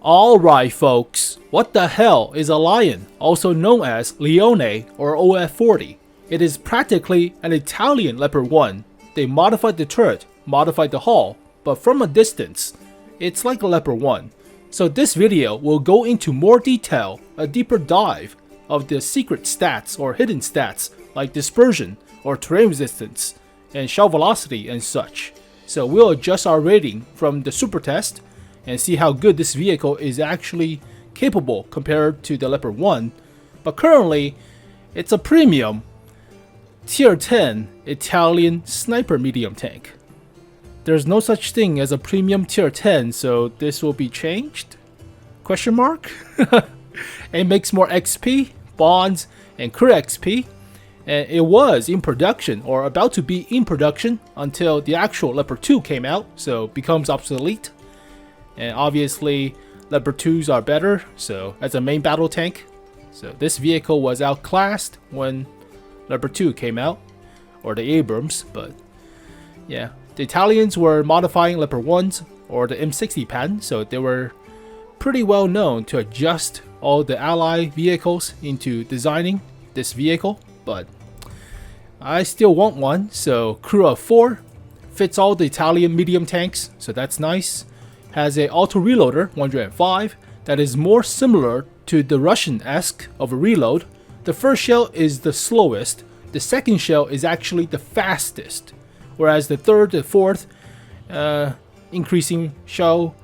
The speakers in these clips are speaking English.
Alright folks, what the hell is a lion, also known as Leone or OF40? It is practically an Italian Leopard 1. They modified the turret, modified the hull, but from a distance, it's like a Leopard 1. So this video will go into more detail, a deeper dive of the secret stats or hidden stats like dispersion or terrain resistance and shell velocity and such. So we'll adjust our rating from the Supertest and see how good this vehicle is actually capable compared to the Leopard 1. But currently, it's a premium Tier 10 Italian sniper medium tank. There's no such thing as a premium Tier 10, so this will be changed? Question mark? It makes more XP, bonds, and crew XP. And it was in production or about to be in production until the actual Leopard 2 came out, so it becomes obsolete. And obviously Leopard 2s are better, so as a main battle tank. So this vehicle was outclassed when Leopard 2 came out, or the Abrams, but yeah. The Italians were modifying Leopard 1s or the M60 pattern, so they were pretty well known to adjust all the ally vehicles into designing this vehicle, but I still want one, so crew of 4 fits all the Italian medium tanks, so that's nice. Has a auto reloader 105 that is more similar to the Russian-esque of a reload. The first shell is the slowest, the second shell is actually the fastest, whereas the third and fourth increasing shell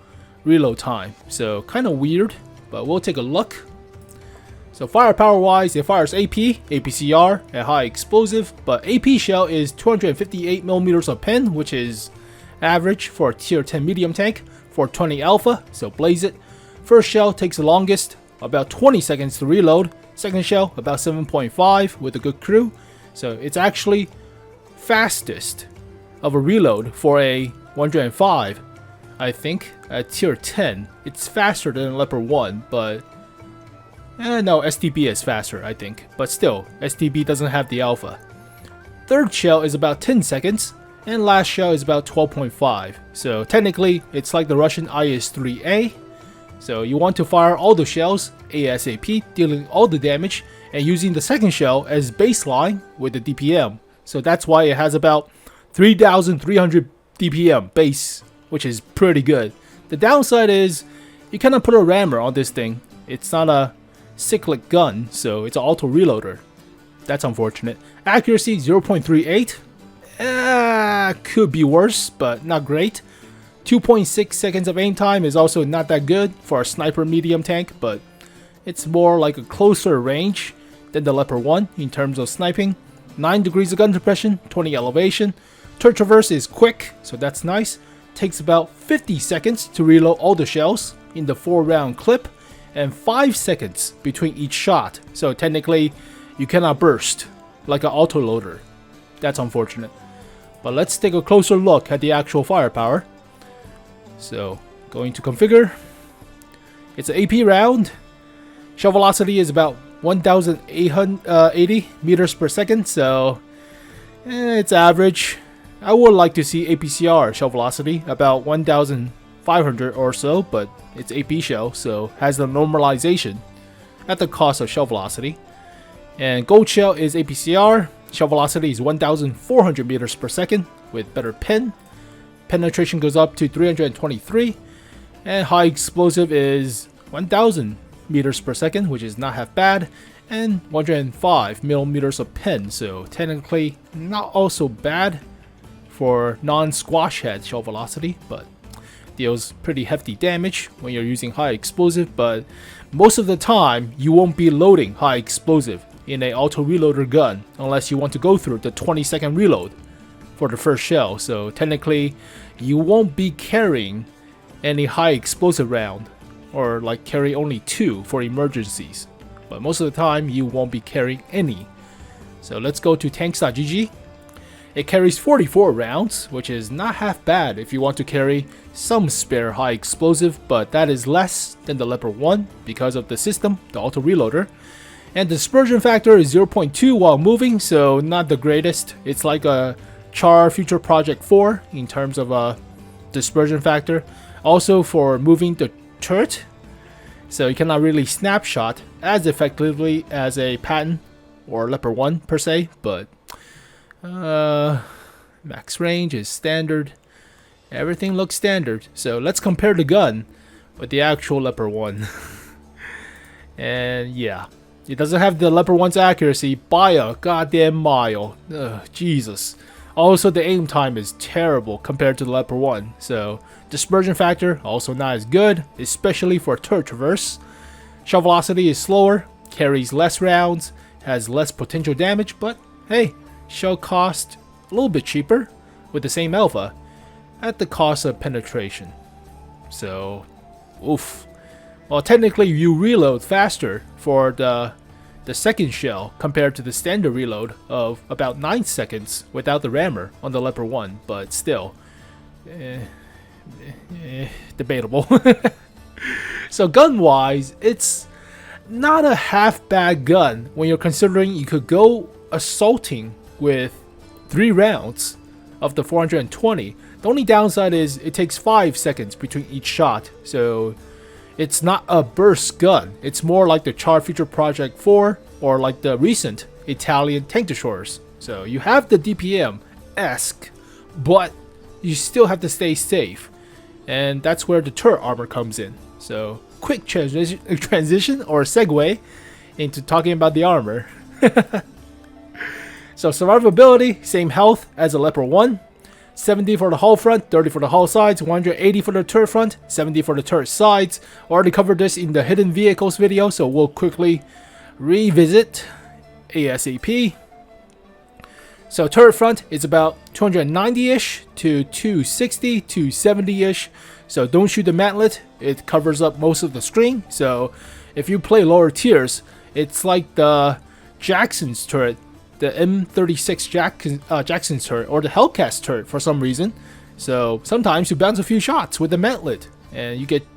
reload time. So kind of weird, but we'll take a look. So firepower wise, it fires AP, APCR, and high explosive, but AP shell is 258mm of pen, which is average for a tier 10 medium tank. 420 alpha, so blaze it. First shell takes the longest, about 20 seconds to reload. Second shell, about 7.5 with a good crew. So it's actually fastest of a reload for a 105. I think at tier 10, it's faster than Leopard 1, but no, STB is faster, I think. But still, STB doesn't have the alpha. Third shell is about 10 seconds. And last shell is about 12.5. So technically, it's like the Russian IS-3A. So you want to fire all the shells ASAP, dealing all the damage, and using the second shell as baseline with the DPM. So that's why it has about 3,300 DPM base, which is pretty good. The downside is, you cannot put a rammer on this thing. It's not a cyclic gun, so it's an auto reloader. That's unfortunate. Accuracy 0.38. Could be worse, but not great. 2.6 seconds of aim time is also not that good for a sniper medium tank, but it's more like a closer range than the Leopard 1 in terms of sniping. 9 degrees of gun depression, 20 elevation. Turret traverse is quick, so that's nice. Takes about 50 seconds to reload all the shells in the 4-round clip, and 5 seconds between each shot. So technically, you cannot burst like an autoloader. That's unfortunate. But let's take a closer look at the actual firepower. So, going to configure. It's an AP round. Shell velocity is about 1,880 meters per second, so it's average. I would like to see APCR shell velocity about 1,500 or so, but it's AP shell, so has the normalization at the cost of shell velocity. And gold shell is APCR. Shell velocity is 1,400 meters per second with better pen. Penetration goes up to 323. And high explosive is 1,000 meters per second, which is not half bad. And 105 millimeters of pen, so technically not also bad for non-squash head shell velocity, but deals pretty hefty damage when you're using high explosive. But most of the time, you won't be loading high explosive in a auto reloader gun unless you want to go through the 20-second reload for the first shell. So technically you won't be carrying any high explosive round, or like carry only 2 for emergencies, but most of the time you won't be carrying any. So let's go to tanks.gg. It carries 44 rounds, which is not half bad if you want to carry some spare high explosive, but that is less than the Leopard 1 because of the system, the auto reloader. And the dispersion factor is 0.2 while moving, so not the greatest. It's like a Char Future Project 4 in terms of dispersion factor. Also for moving the turret, so you cannot really snapshot as effectively as a Patton or Leopard 1 per se, but max range is standard. Everything looks standard. So let's compare the gun with the actual Leopard 1. And yeah, it doesn't have the Leopard 1's accuracy by a goddamn mile. Ugh, Jesus. Also, the aim time is terrible compared to the Leopard 1. So dispersion factor also not as good, especially for turret traverse. Shell velocity is slower, carries less rounds, has less potential damage, but hey, shell cost a little bit cheaper with the same alpha at the cost of penetration. So, oof. Well, technically you reload faster for the second shell compared to the standard reload of about 9 seconds without the rammer on the Leopard 1, but still, debatable. So gun-wise, it's not a half bad gun when you're considering you could go assaulting with 3 rounds of the 420. The only downside is it takes 5 seconds between each shot, so it's not a burst gun. It's more like the Char Future Project 4 or like the recent Italian tank destroyers. So you have the DPM-esque, but you still have to stay safe, and that's where the turret armor comes in. So quick transition or segue into talking about the armor. So survivability, same health as a Leopard 1. 70 for the hull front, 30 for the hull sides, 180 for the turret front, 70 for the turret sides. Already covered this in the hidden vehicles video, so we'll quickly revisit ASAP. So turret front is about 290-ish to 260, 270-ish. So don't shoot the mantlet, it covers up most of the screen. So if you play lower tiers, it's like the Jackson's turret, the M36 Jackson's turret, or the Hellcat turret for some reason. So sometimes you bounce a few shots with the mantlet, and you get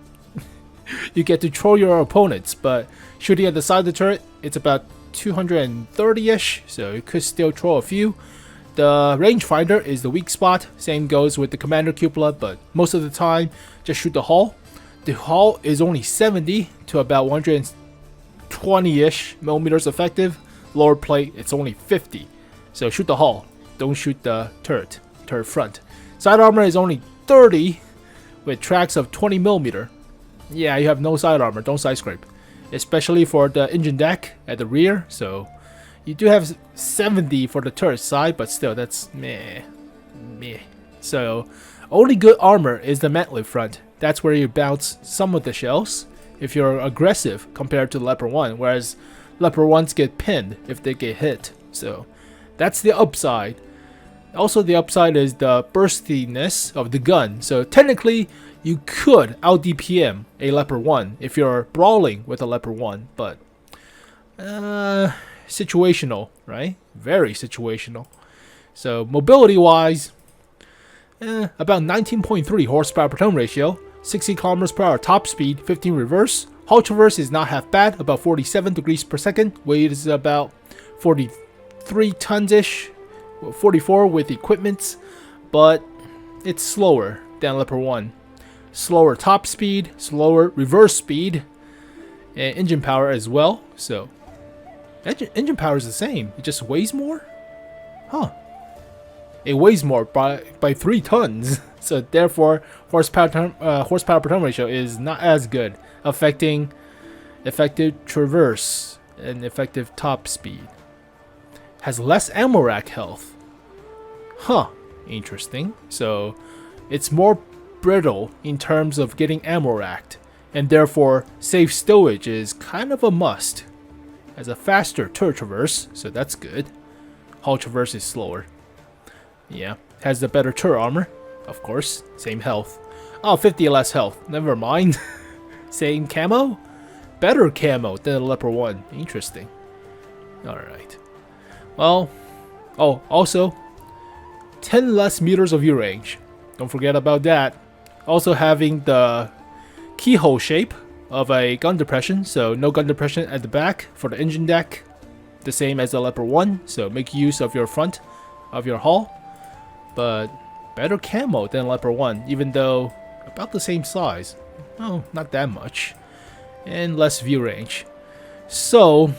to troll your opponents. But shooting at the side of the turret, it's about 230-ish, so you could still troll a few. The rangefinder is the weak spot. Same goes with the commander cupola, but most of the time, just shoot the hull. The hull is only 70 to about 120-ish millimeters effective. Lower plate, it's only 50. So shoot the hull. Don't shoot the turret front. Side armor is only 30 with tracks of 20 millimeter. Yeah, you have no side armor. Don't side scrape. Especially for the engine deck at the rear. So you do have 70 for the turret side, but still, that's meh. So only good armor is the mantlet front. That's where you bounce some of the shells if you're aggressive compared to Leopard 1, whereas Leopard 1s get pinned if they get hit. So that's the upside. Also, the upside is the burstiness of the gun. So technically, you could out DPM a Leopard 1 if you're brawling with a Leopard 1, but situational, right? Very situational. So mobility wise, about 19.3 horsepower per ton ratio, 60 kilometers per hour top speed, 15 reverse. Hull traverse is not half bad, about 47 degrees per second. Weight is about 43 tons-ish, 44 with equipment, but it's slower than Leopard 1. Slower top speed, slower reverse speed, and engine power as well. So engine power is the same, it just weighs more? Huh. It weighs more by 3 tons. So therefore, horsepower per ton ratio is not as good, affecting effective traverse and effective top speed. Has less ammo rack health. Huh, interesting. So it's more brittle in terms of getting ammo racked, and therefore safe stowage is kind of a must. Has a faster turret traverse, so that's good. Hull traverse is slower. Yeah, has the better turret armor, of course. Same health. Oh, 50 less health. Never mind. Same camo? Better camo than the Leopard 1. Interesting. Alright. Well, oh, also 10 less meters of view range. Don't forget about that. Also having the keyhole shape of a gun depression, so no gun depression at the back for the engine deck. The same as the Leopard 1, so make use of your front of your hull. But better camo than Leopard 1, even though about the same size. Oh, not that much. and less view range. So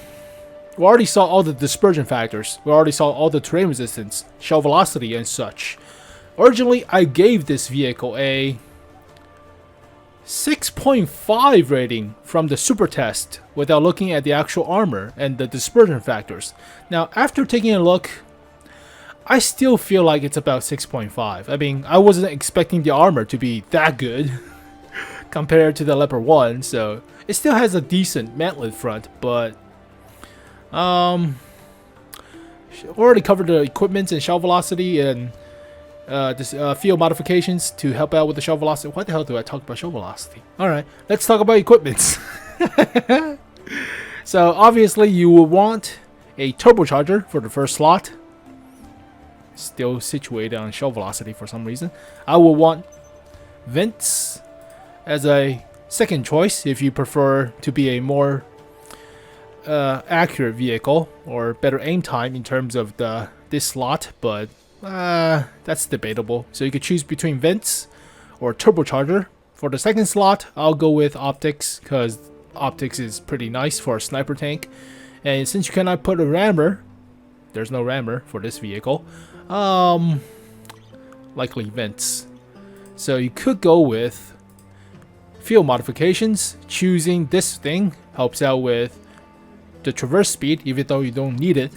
we already saw all the dispersion factors. We already saw all the terrain resistance, shell velocity, and such. Originally, I gave this vehicle a 6.5 rating from the Supertest without looking at the actual armor and the dispersion factors. Now, after taking a look, I still feel like it's about 6.5. I mean, I wasn't expecting the armor to be that good compared to the Leopard 1, so it still has a decent mantlet front, but already covered the equipment and shell velocity and this field modifications to help out with the shell velocity. Why the hell do I talk about shell velocity? Alright, let's talk about equipments. So obviously you will want a turbocharger for the first slot. Still situated on shell velocity for some reason. I will want vents as a second choice if you prefer to be a more accurate vehicle or better aim time in terms of this slot, but that's debatable. So you could choose between vents or turbocharger. For the second slot, I'll go with optics because optics is pretty nice for a sniper tank. And since you cannot put a rammer, there's no rammer for this vehicle, likely vents. So you could go with field modifications. Choosing this thing helps out with the traverse speed even though you don't need it.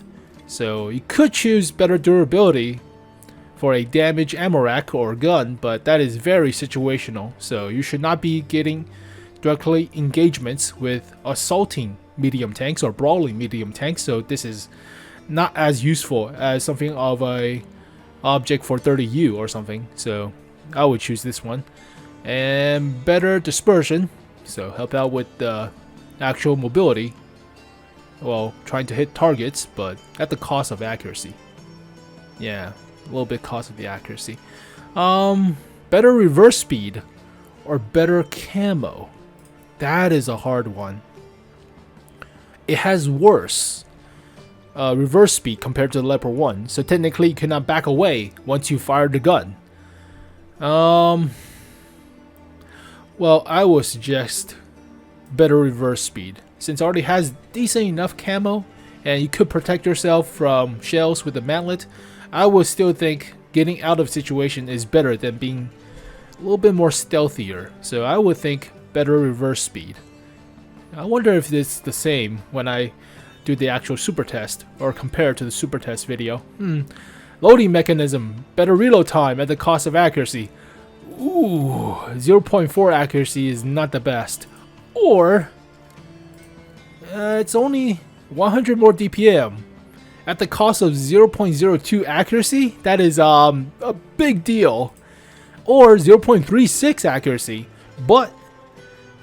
So you could choose better durability for a damaged ammo rack or gun, but that is very situational, so you should not be getting directly engagements with assaulting medium tanks or brawling medium tanks, so this is not as useful as something of a object for 30U or something, so I would choose this one. And better dispersion, so help out with the actual mobility, well, trying to hit targets, but at the cost of accuracy. Yeah, a little bit cost of the accuracy. Better reverse speed or better camo. That is a hard one. It has worse reverse speed compared to the Leopard 1, so technically you cannot back away once you fire the gun. Well, I would suggest better reverse speed, since it already has decent enough camo and you could protect yourself from shells with the mantlet. I would still think getting out of situation is better than being a little bit more stealthier, so I would think better reverse speed. I wonder if it's the same when I do the actual super test or compare to the super test video. Loading mechanism, better reload time at the cost of accuracy. Ooh, 0.4 accuracy is not the best. Or it's only 100 more DPM at the cost of 0.02 accuracy. That is a big deal. Or 0.36 accuracy, but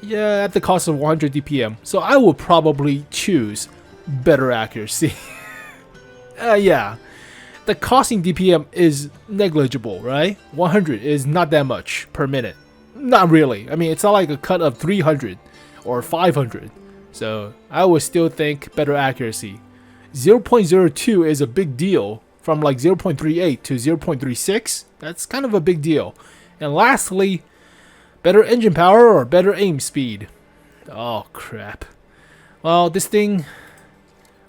yeah, at the cost of 100 DPM. So I will probably choose better accuracy. Yeah, the costing DPM is negligible, right? 100 is not that much per minute. Not really. I mean, it's not like a cut of 300 or 500. So I would still think better accuracy. 0.02 is a big deal. From like 0.38 to 0.36, that's kind of a big deal. And lastly, better engine power or better aim speed. Oh crap. Well, this thing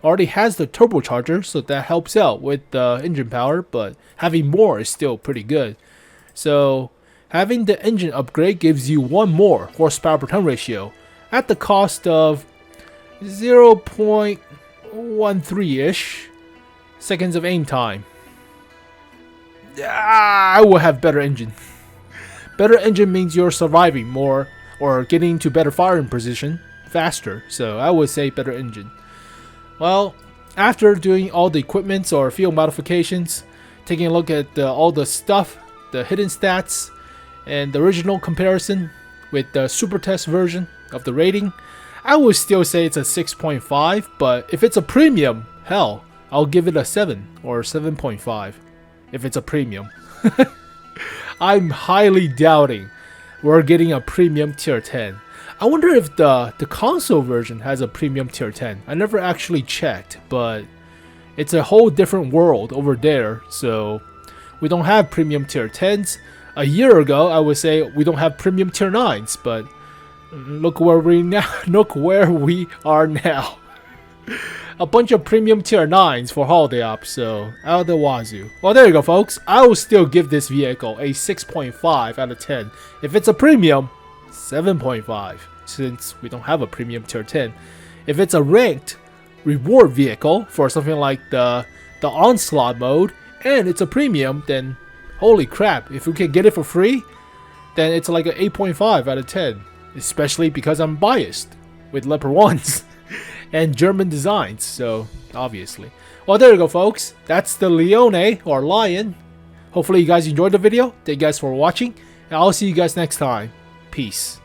already has the turbocharger, so that helps out with the engine power, but having more is still pretty good. So having the engine upgrade gives you 1 more horsepower per ton ratio at the cost of 0.13-ish seconds of aim time. I will have better engine. Better engine means you're surviving more or getting to better firing position faster, so I would say better engine. Well, after doing all the equipments or field modifications, taking a look at all the stuff, the hidden stats, and the original comparison with the Supertest version of the rating, I would still say it's a 6.5, but if it's a premium, hell, I'll give it a 7 or 7.5 if it's a premium. I'm highly doubting we're getting a premium tier 10. I wonder if the console version has a premium tier 10. I never actually checked, but it's a whole different world over there, so we don't have premium tier 10s. A year ago, I would say we don't have premium tier 9s, but Look where we now. Look where we are now. A bunch of premium tier 9s for holiday ops, so out the wazoo. Well, there you go, folks. I will still give this vehicle a 6.5 out of 10. If it's a premium, 7.5, since we don't have a premium tier 10. If it's a ranked reward vehicle for something like the onslaught mode, and it's a premium, then holy crap, if we can get it for free, then it's like an 8.5 out of 10. Especially because I'm biased with Leopard 1s and German designs, so obviously. Well, there you go, folks. That's the Leone, or Lion. Hopefully you guys enjoyed the video. Thank you guys for watching, and I'll see you guys next time. Peace.